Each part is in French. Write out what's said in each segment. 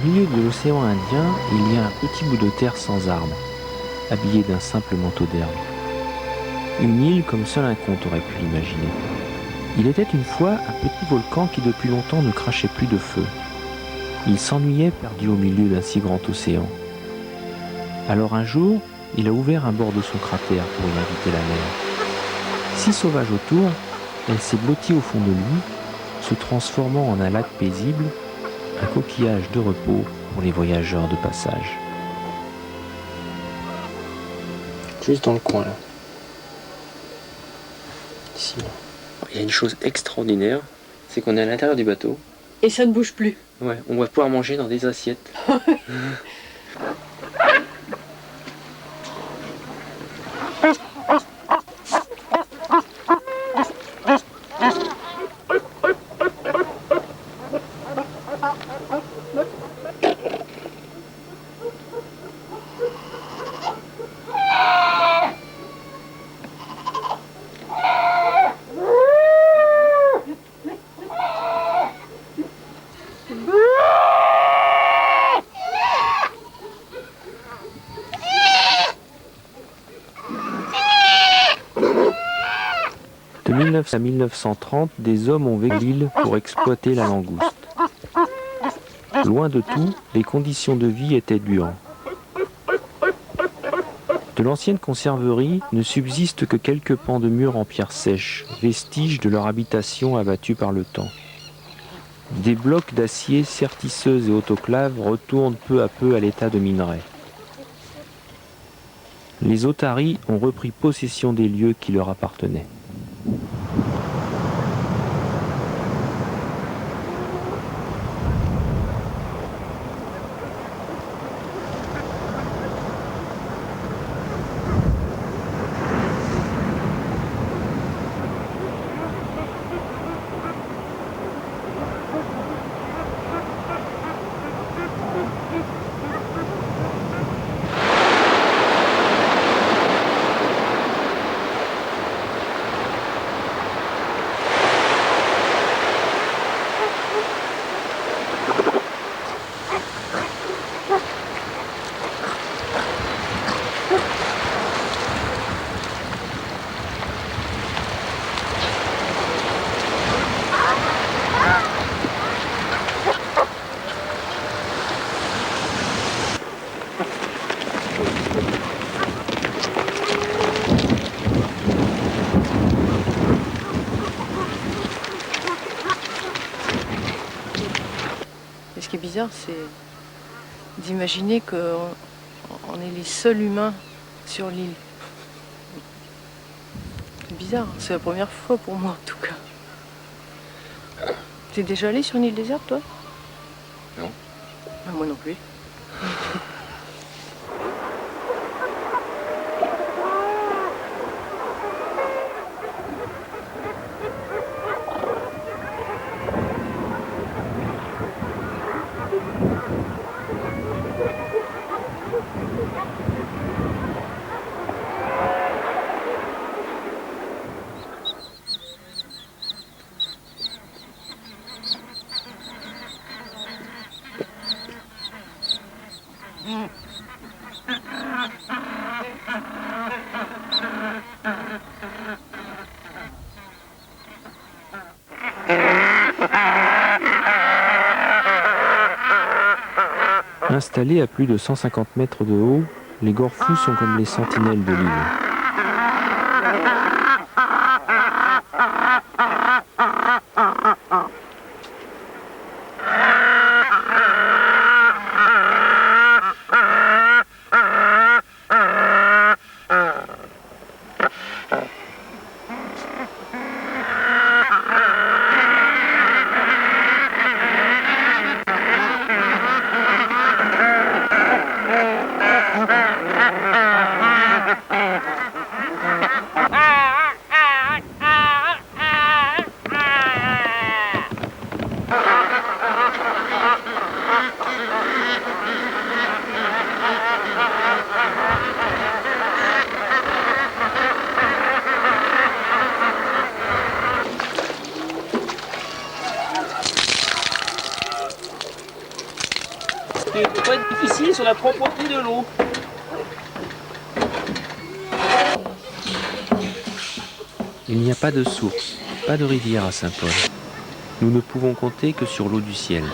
milieu de l'océan Indien, il y a un petit bout de terre sans arbres, habillé d'un simple manteau d'herbe. Une île comme seul un conte aurait pu l'imaginer. Il était une fois un petit volcan qui depuis longtemps ne crachait plus de feu. Il s'ennuyait perdu au milieu d'un si grand océan. Alors un jour, il a ouvert un bord de son cratère pour y inviter la mer. Si sauvage autour, elle s'est blottie au fond de lui, se transformant en un lac paisible, un coquillage de repos pour les voyageurs de passage. Juste dans le coin là. Ici. Il y a une chose extraordinaire, c'est qu'on est à l'intérieur du bateau. Et ça ne bouge plus. Ouais, on va pouvoir manger dans des assiettes. De 1900 à 1930, des hommes ont vécu l'île pour exploiter la langouste. Loin de tout, les conditions de vie étaient dures. De l'ancienne conserverie ne subsistent que quelques pans de murs en pierre sèche, vestiges de leur habitation abattue par le temps. Des blocs d'acier, sertisseuses et autoclaves retournent peu à peu à l'état de minerai. Les otaries ont repris possession des lieux qui leur appartenaient. Et ce qui est bizarre, c'est d'imaginer qu'on est les seuls humains sur l'île. C'est bizarre, c'est la première fois pour moi en tout cas. T'es déjà allé sur une île déserte, toi? Non. Ah, moi non plus. Installés à plus de 150 mètres de haut, les gorfous sont comme les sentinelles de l'île. qu'il ne faut pas être difficile sur la propreté de l'eau. Il n'y a pas de source, pas de rivière à Saint-Paul. Nous ne pouvons compter que sur l'eau du ciel.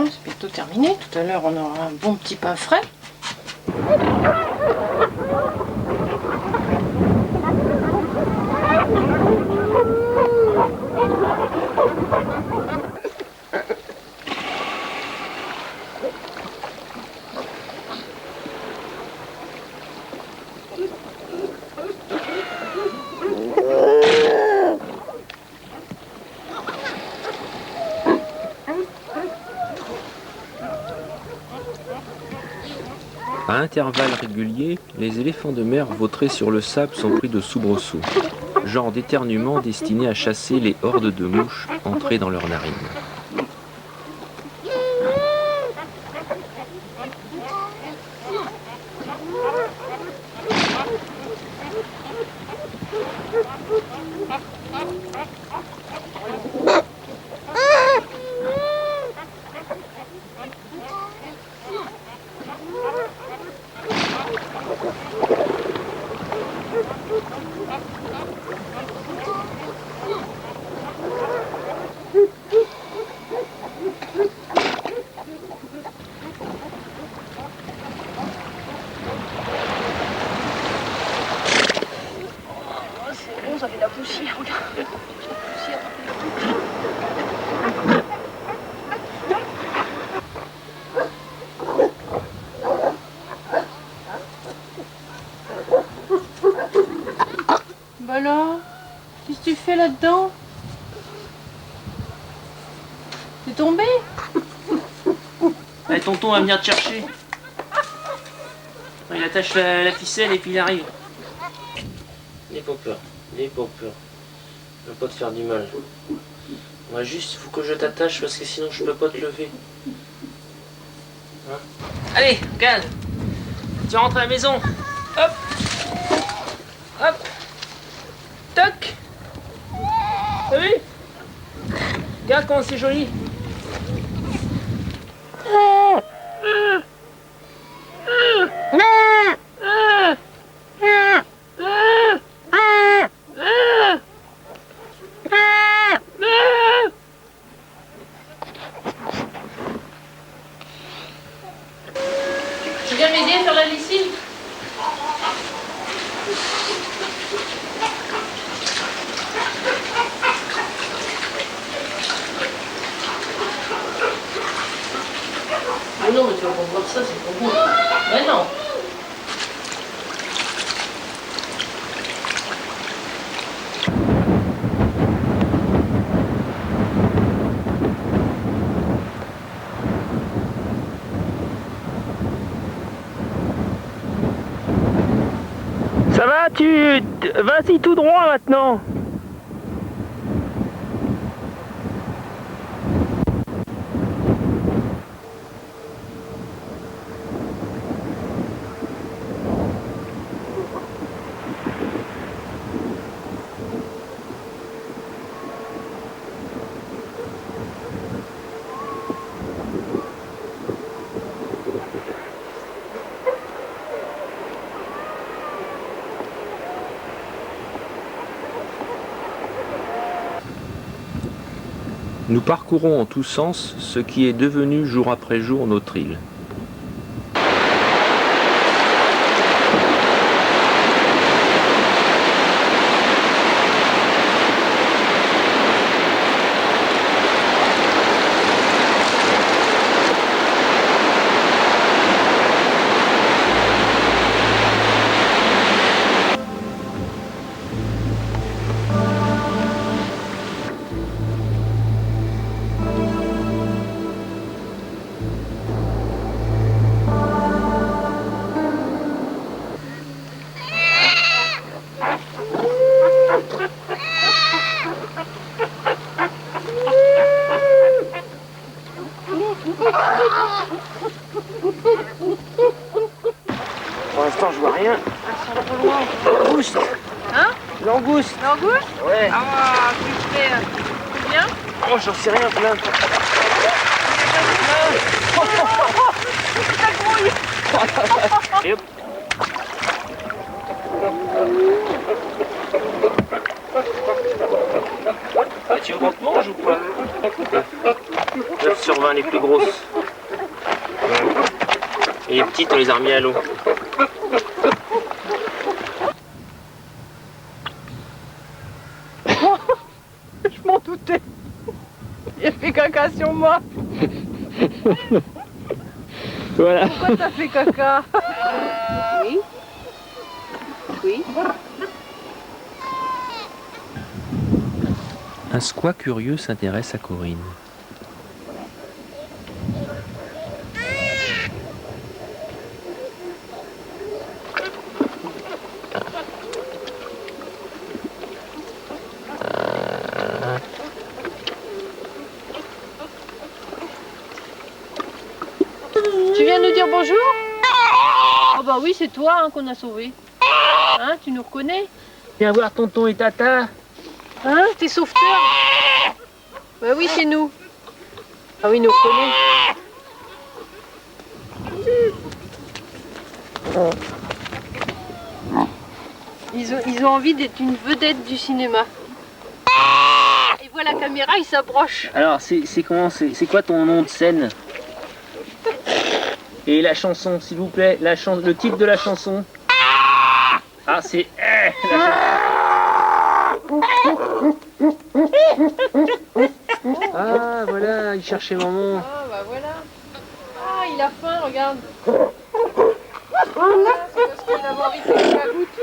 C'est bientôt terminé. Tout à l'heure, on aura un bon petit pain frais. À intervalles réguliers, les éléphants de mer vautrés sur le sable sont pris de soubresauts, genre d'éternuement destiné à chasser les hordes de mouches entrées dans leurs narines. Ça fait de la poussière, regarde. Poussière. Bah là, qu'est-ce que tu fais là-dedans? T'es tombé? Allez, tonton va venir te chercher. Il attache la ficelle et puis il arrive. N'aie pas peur, n'aie pas peur. Je ne veux pas te faire du mal. Moi juste, il faut que je t'attache parce que sinon je peux pas te lever. Hein? Allez, regarde. Tu rentres à la maison. Hop. Hop. Toc. T'as vu? Regarde comment c'est joli. Tu viens m'aider à faire la lessive? Mais non, mais tu vas pas voir ça, c'est pas bon. Mais non. Ça va, vas-y tout droit maintenant. Nous parcourons en tous sens ce qui est devenu jour après jour notre île. Pour l'instant, je vois rien. Elles sont trop loin. Langouste. Hein? Langouste. Langouste? Ouais. Ah, super. C'est bien? Oh, j'en sais rien, plein. Et hop. Ah, tu veux qu'on te mange ou quoi? 9 sur 20 les plus grosses. Et les petites, on les a remis à l'eau. Je m'en doutais. Il a fait caca sur moi. Voilà. Pourquoi t'as fait caca? Oui. Oui. Un squat curieux s'intéresse à Corinne. Tu viens nous dire bonjour? Oh bah oui, c'est toi hein, qu'on a sauvé. Hein, tu nous reconnais? Viens voir tonton et tata. Hein, t'es sauveteur? Bah oui, c'est nous. Ah oui, il nous reconnaît. Ils ont envie d'être une vedette du cinéma. Et voilà la caméra, ils s'approchent. Alors, c'est quoi ton nom de scène? Et la chanson, s'il vous plaît, le titre de la chanson. Ah, c'est... Ah, voilà, il cherchait maman. Ah bah voilà. Ah, il a faim, regarde. Voilà, c'est parce qu'il a envie de faire la goutte.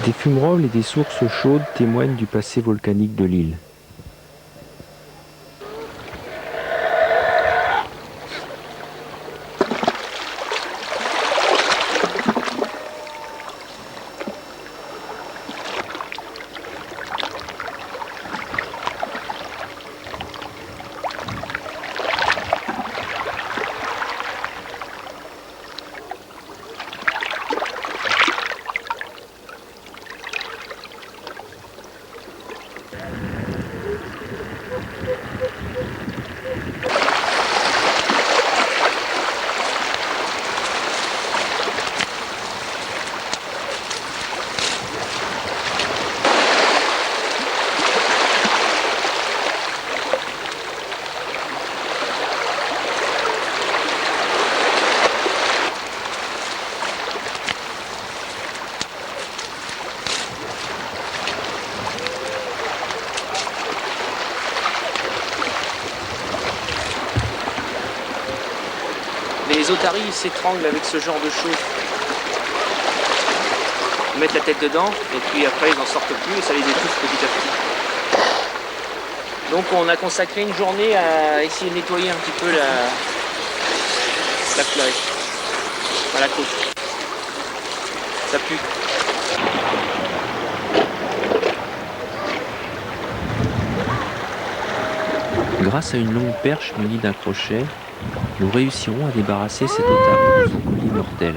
Des fumerolles et des sources chaudes témoignent du passé volcanique de l'île. Les otaries s'étranglent avec ce genre de choses. Ils mettent la tête dedans et puis après ils n'en sortent plus et ça les étouffe petit à petit. Donc on a consacré une journée à essayer de nettoyer un petit peu la fleurie, à la côte. Ça pue. Grâce à une longue perche munie d'un crochet, nous réussirons à débarrasser cet otarie de son colis mortel.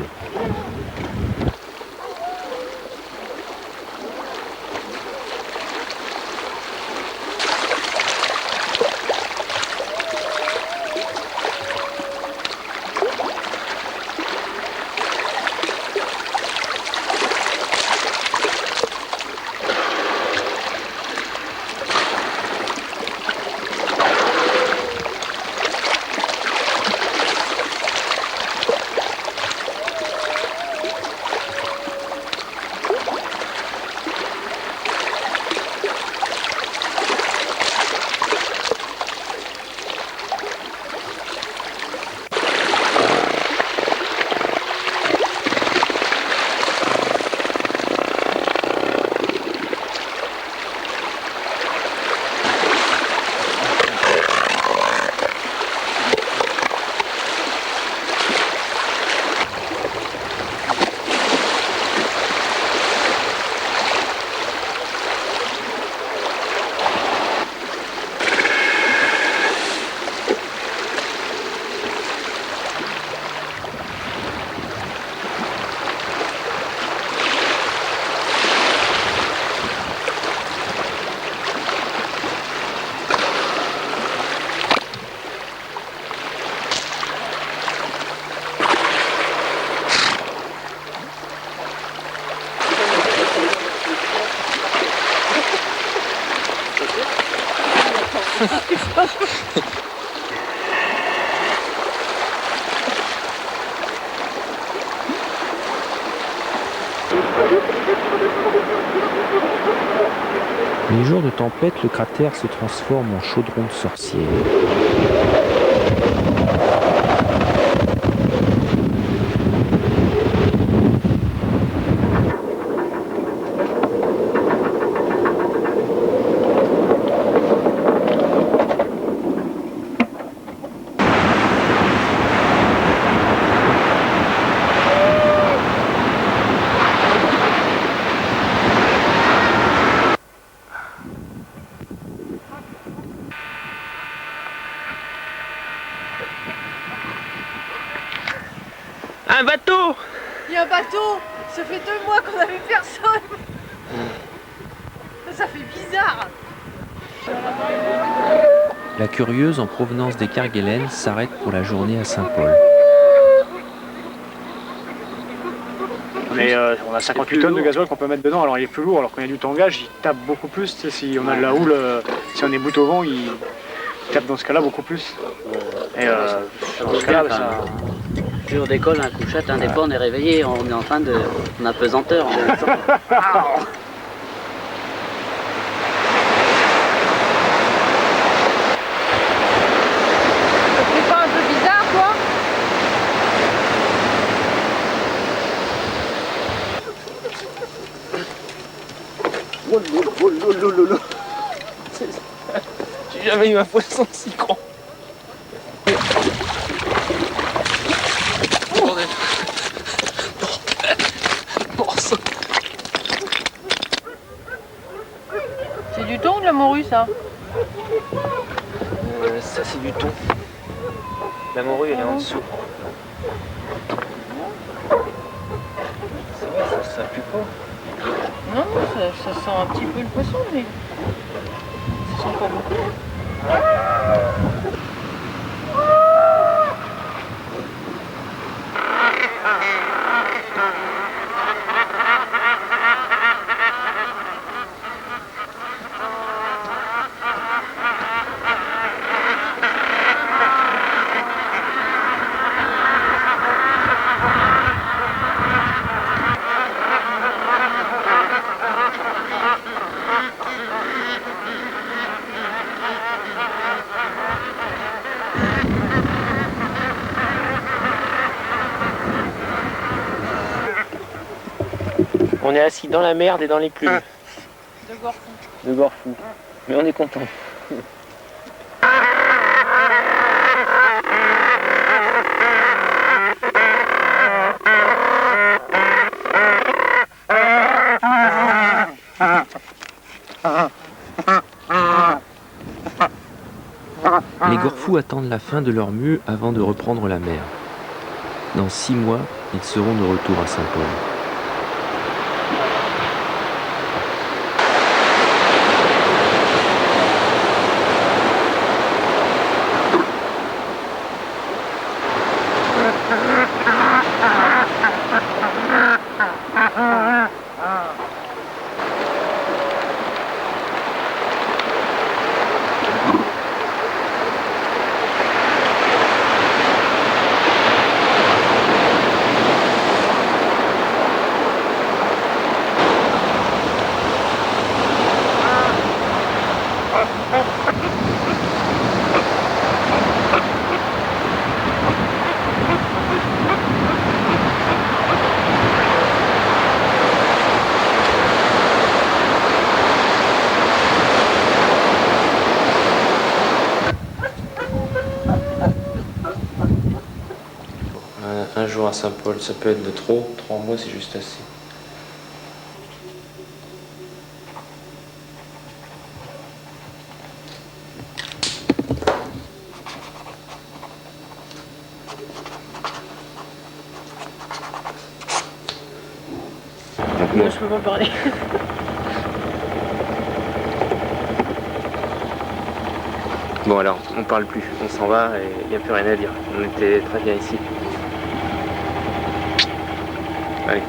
Les jours de tempête, le cratère se transforme en chaudron de sorcière. Un bateau! Il y a un bateau! Ça fait 2 mois qu'on n'a vu personne! Ça fait bizarre! La curieuse en provenance des Kerguelen s'arrête pour la journée à Saint-Paul. On a 58 tonnes de gasoil qu'on peut mettre dedans, alors il est plus lourd, alors quand il y a du tangage, il tape beaucoup plus. Tu sais, si on a de la houle, si on est bout au vent, il tape dans ce cas-là beaucoup plus. Et dans ce cas-là, ça... Plus on décolle un couchette, des fois on est réveillé, on est en train de... On a pesanteur. Ça te fait pas un peu bizarre, toi? J'ai jamais eu un poisson si grand. C'est du thon ou de la morue, ça? Ça c'est du thon. La morue elle est en dessous. Ça pue pas. Non, ça sent un petit peu le poisson, mais Ce sont pas beaucoup. On est assis dans la merde et dans les plumes. De Gorfou. De Gorfou. Mais on est content. Les Gorfous attendent la fin de leur mue avant de reprendre la mer. Dans 6 mois, ils seront de retour à Saint-Paul. Un jour à Saint-Paul, ça peut être de trop. 3 mois, c'est juste assez. Moi, je peux pas parler. Bon alors, on parle plus, on s'en va et il n'y a plus rien à dire. On était très bien ici. Allez.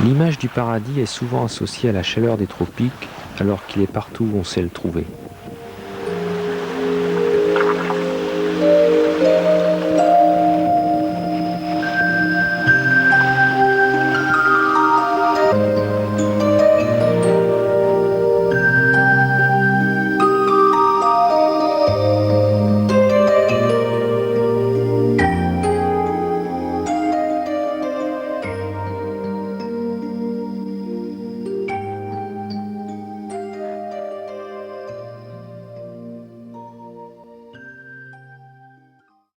L'image du paradis est souvent associée à la chaleur des tropiques, alors qu'il est partout où on sait le trouver.